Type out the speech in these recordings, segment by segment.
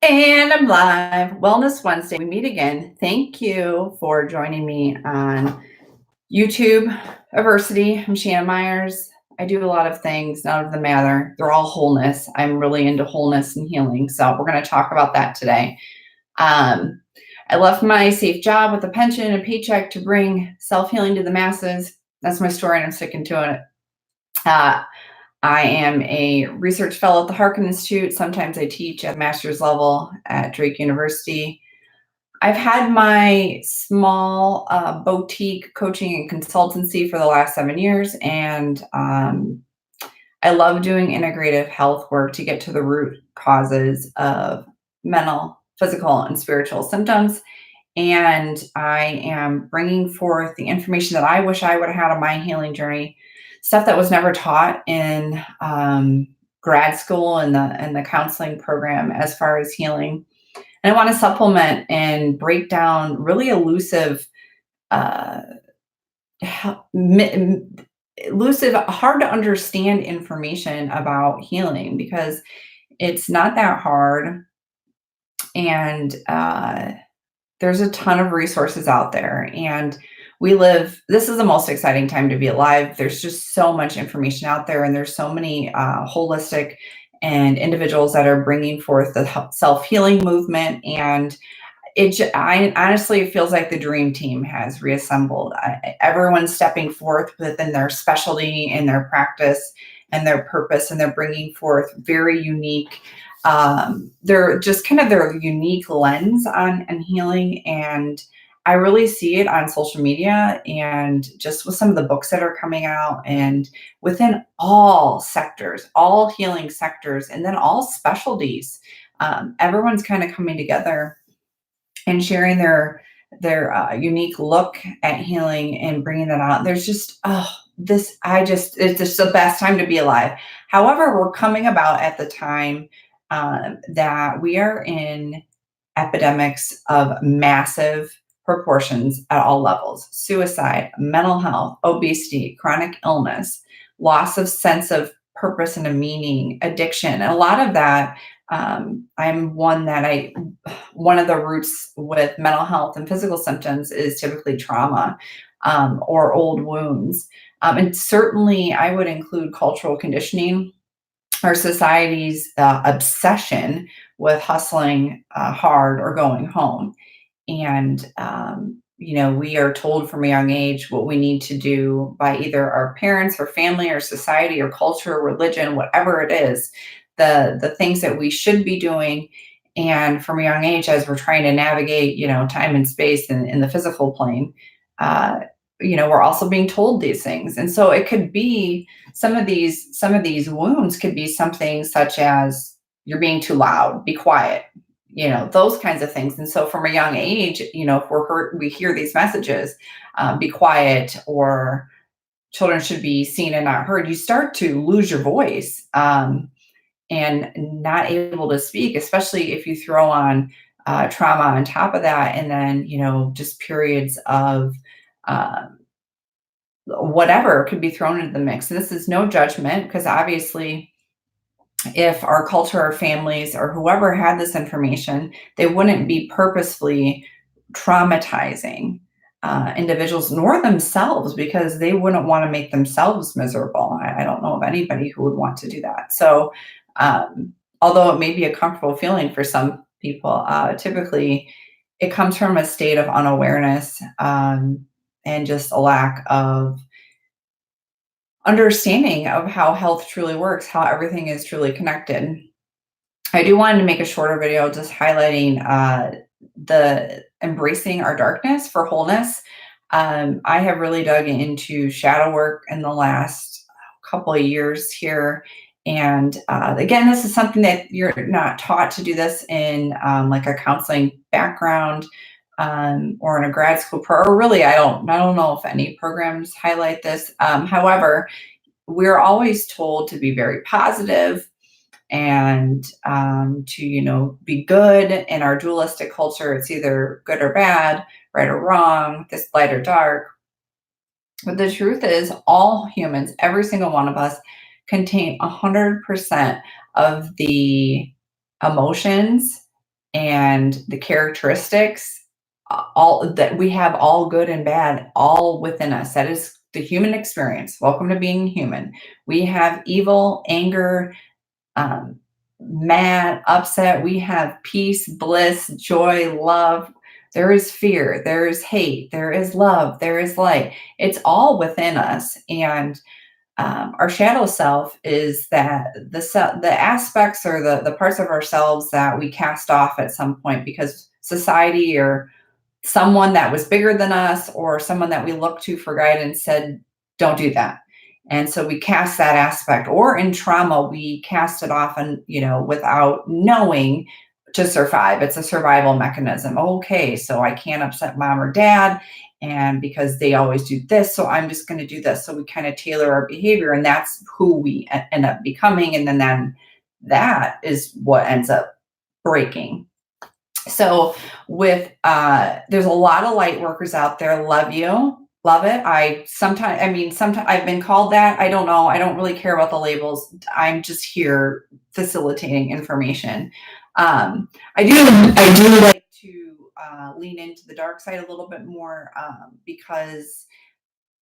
And I'm live. Wellness Wednesday. We meet again. Thank you for joining me on YouTube Diversity. I'm Shannon Myers. I do a lot of things. None of them matter. They're all wholeness. I'm really into wholeness and healing. So we're going to talk about that today. I left my safe job with a pension and paycheck to bring self-healing to the masses. That's my story, and I'm sticking to it. I am a research fellow at the Harkin Institute. Sometimes I teach at master's level at Drake University. I've had my small boutique coaching and consultancy for the last 7 years, and I love doing integrative health work to get to the root causes of mental, physical, and spiritual symptoms. And I am bringing forth the information that I wish I would have had on my healing journey, stuff that was never taught in grad school and the counseling program as far as healing. And I want to supplement and break down really elusive, hard to understand information about healing, because it's not that hard. And there's a ton of resources out there, and this is the most exciting time to be alive. There's just so much information out there, and there's so many holistic and individuals that are bringing forth the self-healing movement. And I honestly, it feels like the dream team has reassembled. Everyone's stepping forth within their specialty and their practice and their purpose, and they're bringing forth very unique, they're just kind of their unique lens on healing. And I really see it on social media and just with some of the books that are coming out, and within all sectors, all healing sectors, and then all specialties. Everyone's kind of coming together and sharing their unique look at healing and bringing that out. There's just, it's just the best time to be alive. However, we're coming about at the time that we are in epidemics of massive proportions at all levels: suicide, mental health, obesity, chronic illness, loss of sense of purpose and a meaning, addiction. And a lot of that, one of the roots with mental health and physical symptoms is typically trauma, or old wounds. And certainly I would include cultural conditioning, our society's obsession with hustling hard or going home. And, we are told from a young age what we need to do by either our parents or family or society or culture, or religion, whatever it is, the things that we should be doing. And from a young age, as we're trying to navigate, time and space in the physical plane, we're also being told these things. And so it could be some of these wounds could be something such as, you're being too loud, be quiet, those kinds of things. And so from a young age, if we're hurt, we hear these messages, be quiet, or children should be seen and not heard. You start to lose your voice, and not able to speak, especially if you throw on trauma on top of that. And then, just periods of whatever could be thrown into the mix. And this is no judgment, because obviously, if our culture or families or whoever had this information, they wouldn't be purposefully traumatizing individuals nor themselves, because they wouldn't want to make themselves miserable. I don't know of anybody who would want to do that. So, although it may be a comfortable feeling for some people, typically it comes from a state of unawareness, and just a lack of understanding of how health truly works, how everything is truly connected. I do want to make a shorter video just highlighting the embracing our darkness for wholeness. I have really dug into shadow work in the last couple of years here. And again, this is something that you're not taught to do this in like a counseling background, or in a grad school or really, I don't know if any programs highlight this. However, we're always told to be very positive and to be good. In our dualistic culture, it's either good or bad, right or wrong, this light or dark. But the truth is, all humans, every single one of us, contain 100% of the emotions and the characteristics, all that we have, all good and bad, all within us. That is the human experience. Welcome to being human. We have evil, anger, um, mad, upset. We have peace, bliss, joy, love. There is fear. There is hate. There is love. There is light. It's all within us. And our shadow self is that the aspects or the parts of ourselves that we cast off at some point because society or someone that was bigger than us or someone that we looked to for guidance said, don't do that. And so we cast that aspect, or in trauma, we cast it off and, without knowing to survive. It's a survival mechanism. Okay, so I can't upset mom or dad. And because they always do this, so I'm just going to do this. So we kind of tailor our behavior, and that's who we end up becoming. And then that is what ends up breaking. So there's a lot of light workers out there. Love you. Love it. Sometimes I've been called that. I don't know. I don't really care about the labels. I'm just here facilitating information. I do like to lean into the dark side a little bit more because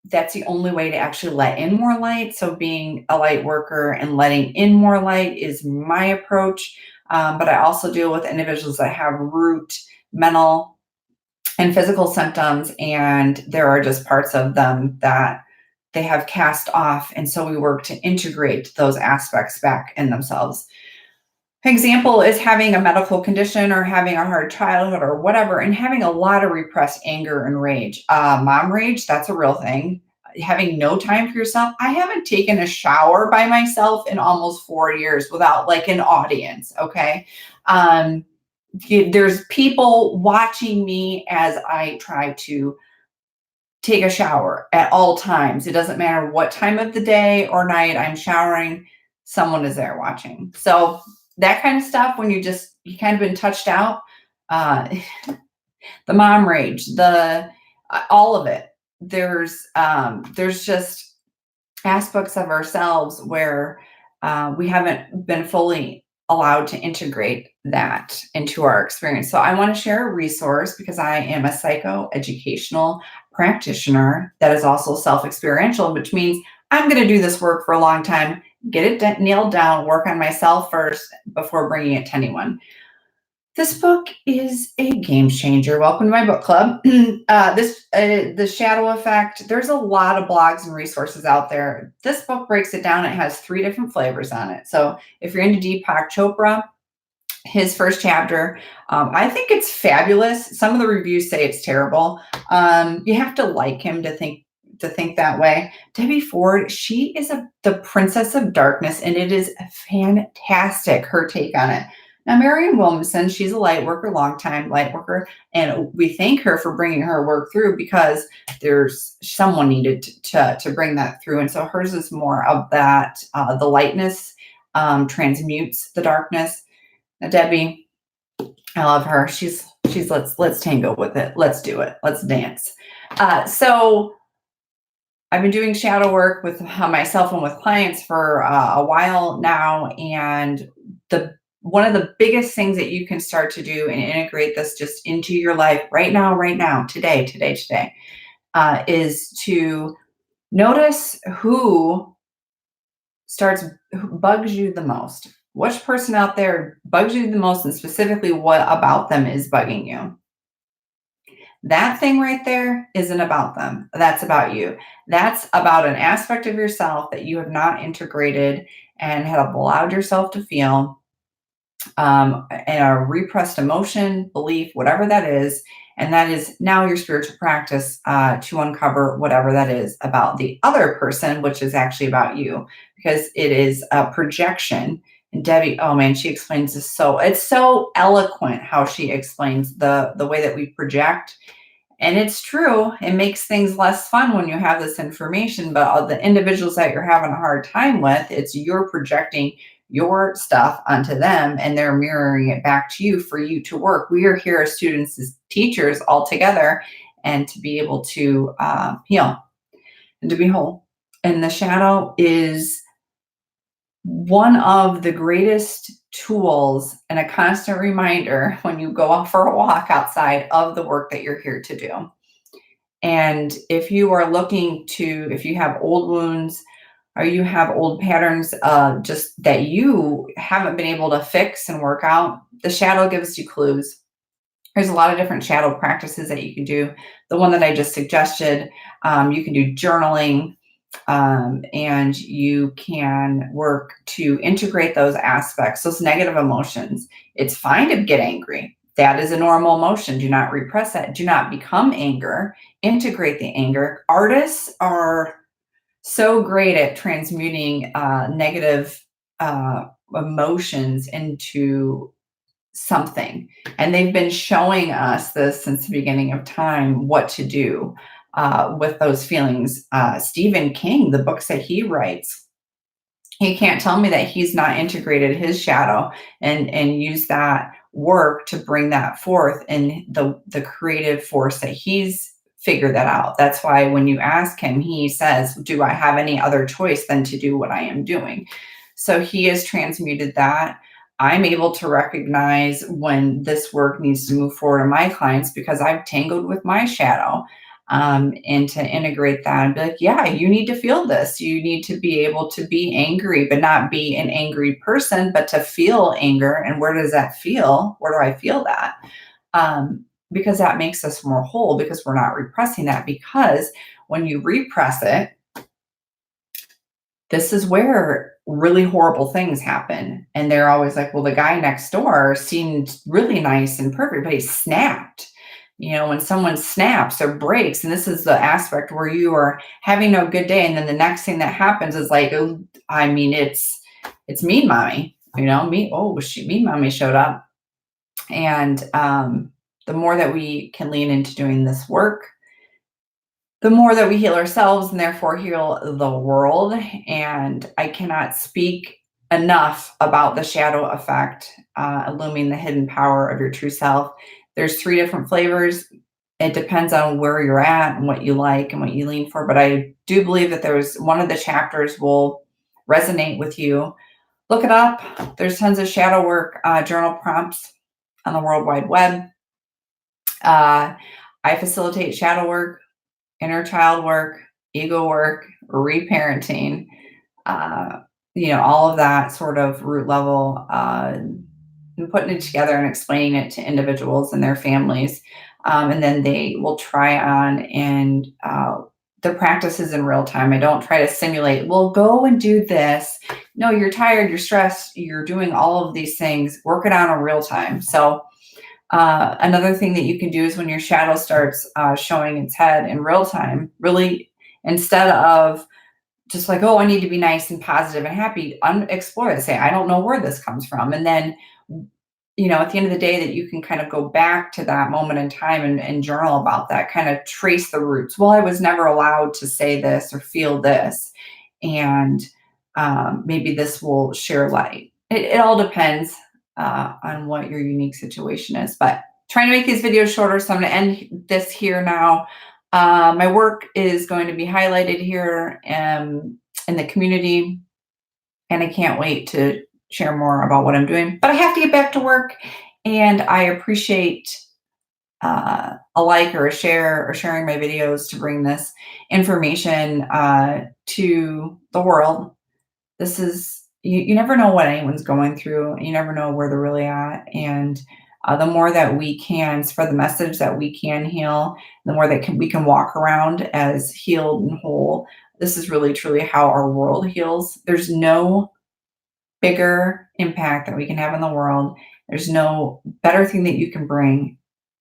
that's the only way to actually let in more light. So being a light worker and letting in more light is my approach. But I also deal with individuals that have root mental and physical symptoms, and there are just parts of them that they have cast off. And so we work to integrate those aspects back in themselves. Example is having a medical condition or having a hard childhood or whatever, and having a lot of repressed anger and rage. Mom rage, that's a real thing. Having no time for yourself. I haven't taken a shower by myself in almost 4 years without like an audience. Okay. There's people watching me as I try to take a shower at all times. It doesn't matter what time of the day or night I'm showering, someone is there watching. So that kind of stuff, when you kind of been touched out, the mom rage, all of it. There's just aspects of ourselves where we haven't been fully allowed to integrate that into our experience. So I want to share a resource because I am a psychoeducational practitioner that is also self-experiential, which means I'm going to do this work for a long time, get it nailed down, work on myself first before bringing it to anyone. This book is a game changer. Welcome to my book club. The Shadow Effect. There's a lot of blogs and resources out there. This book breaks it down. It has 3 different flavors on it. So if you're into Deepak Chopra, his first chapter, I think it's fabulous. Some of the reviews say it's terrible. You have to like him to think that way. Debbie Ford, she is the princess of darkness, and it is fantastic, her take on it. Now, Marianne Williamson, she's a light worker, longtime light worker, and we thank her for bringing her work through because there's someone needed to bring that through. And so hers is more of that, the lightness transmutes the darkness. Now, Debbie, I love her. She's let's tango with it. Let's do it. Let's dance. So I've been doing shadow work with myself and with clients for a while now, and one of the biggest things that you can start to do and integrate this just into your life right now, today, is to notice who bugs you the most. Which person out there bugs you the most, and specifically what about them is bugging you? That thing right there isn't about them. That's about you. That's about an aspect of yourself that you have not integrated and have allowed yourself to feel, and a repressed emotion, belief, whatever that is. And that is now your spiritual practice to uncover whatever that is about the other person, which is actually about you, because it is a projection. And Debbie, oh man, she explains this it's so eloquent how she explains the way that we project. And it's true, it makes things less fun when you have this information, but the individuals that you're having a hard time with, it's you're projecting your stuff onto them and they're mirroring it back to you for you to work. We are here as students, as teachers all together, and to be able to heal and to be whole. And the shadow is one of the greatest tools and a constant reminder when you go out for a walk outside of the work that you're here to do. And if you are looking to, if you have old wounds or you have old patterns just that you haven't been able to fix and work out, the shadow gives you clues. There's a lot of different shadow practices that you can do. The one that I just suggested, you can do journaling, and you can work to integrate those aspects, those negative emotions. It's fine to get angry. That is a normal emotion. Do not repress that. Do not become anger. Integrate the anger. Artists are so great at transmuting negative emotions into something. And they've been showing us this since the beginning of time, what to do with those feelings. Stephen King, the books that he writes, he can't tell me that he's not integrated his shadow and used that work to bring that forth in the creative force that he's figured that out. That's why when you ask him, he says, do I have any other choice than to do what I am doing? So he has transmuted that. I'm able to recognize when this work needs to move forward in my clients because I've tangled with my shadow, and to integrate that and be like, yeah, you need to feel this. You need to be able to be angry, but not be an angry person, but to feel anger. And where does that feel? Where do I feel that? Because that makes us more whole because we're not repressing that. Because when you repress it, this is where really horrible things happen. And they're always like, well, the guy next door seemed really nice and perfect, but he snapped. You know, when someone snaps or breaks, and this is the aspect where you are having a good day, and then the next thing that happens is like, oh, I mean, it's mean mommy, you know, mean mommy showed up. And the more that we can lean into doing this work, the more that we heal ourselves and therefore heal the world. And I cannot speak enough about the shadow effect, illuminating the hidden power of your true self. There's 3 different flavors. It depends on where you're at and what you like and what you lean for. But I do believe that there's one of the chapters will resonate with you. Look it up. There's tons of shadow work, journal prompts on the World Wide Web. I facilitate shadow work, inner child work, ego work, reparenting, all of that sort of root level, and putting it together and explaining it to individuals and their families. And then they will try on and the practices in real time. I don't try to simulate, well, go and do this. No, you're tired, you're stressed, you're doing all of these things, work it out in real time. So another thing that you can do is when your shadow starts showing its head in real time, really, instead of just like, oh, I need to be nice and positive and happy, explore it. Say, I don't know where this comes from. And then, at the end of the day, that you can kind of go back to that moment in time and journal about that, kind of trace the roots. Well, I was never allowed to say this or feel this. And maybe this will share light. It all depends on what your unique situation is. But trying to make these videos shorter, so I'm going to end this here now. My work is going to be highlighted here in the community, and I can't wait to share more about what I'm doing. But I have to get back to work, and I appreciate a like or a share or sharing my videos to bring this information to the world. This is, you never know what anyone's going through. You never know where they're really at. And the more that we can spread the message that we can heal, the more that we can walk around as healed and whole. This is really, truly how our world heals. There's no bigger impact that we can have in the world. There's no better thing that you can bring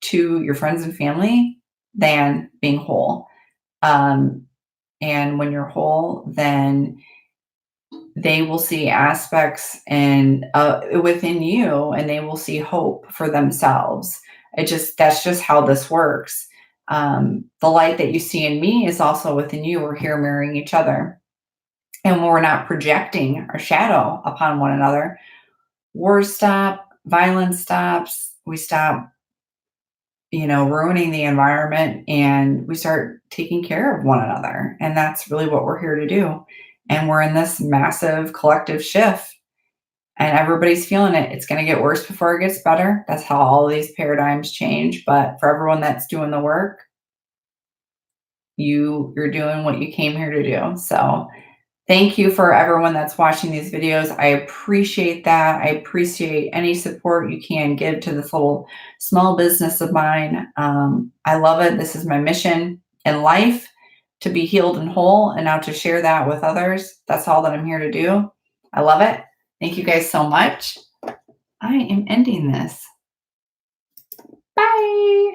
to your friends and family than being whole. And when you're whole, then they will see aspects and within you, and they will see hope for themselves. That's just how this works. The light that you see in me is also within you. We're here mirroring each other. And when we're not projecting our shadow upon one another, wars stop, violence stops, we stop, ruining the environment, and we start taking care of one another. And that's really what we're here to do. And we're in this massive collective shift. and everybody's feeling it. It's going to get worse before it gets better. That's how all these paradigms change. But for everyone that's doing the work, you're doing what you came here to do. So thank you for everyone that's watching these videos. I appreciate that. I appreciate any support you can give to this little small business of mine. I love it. This is my mission in life, to be healed and whole, and now to share that with others. That's all that I'm here to do. I love it. Thank you guys so much. I am ending this. Bye.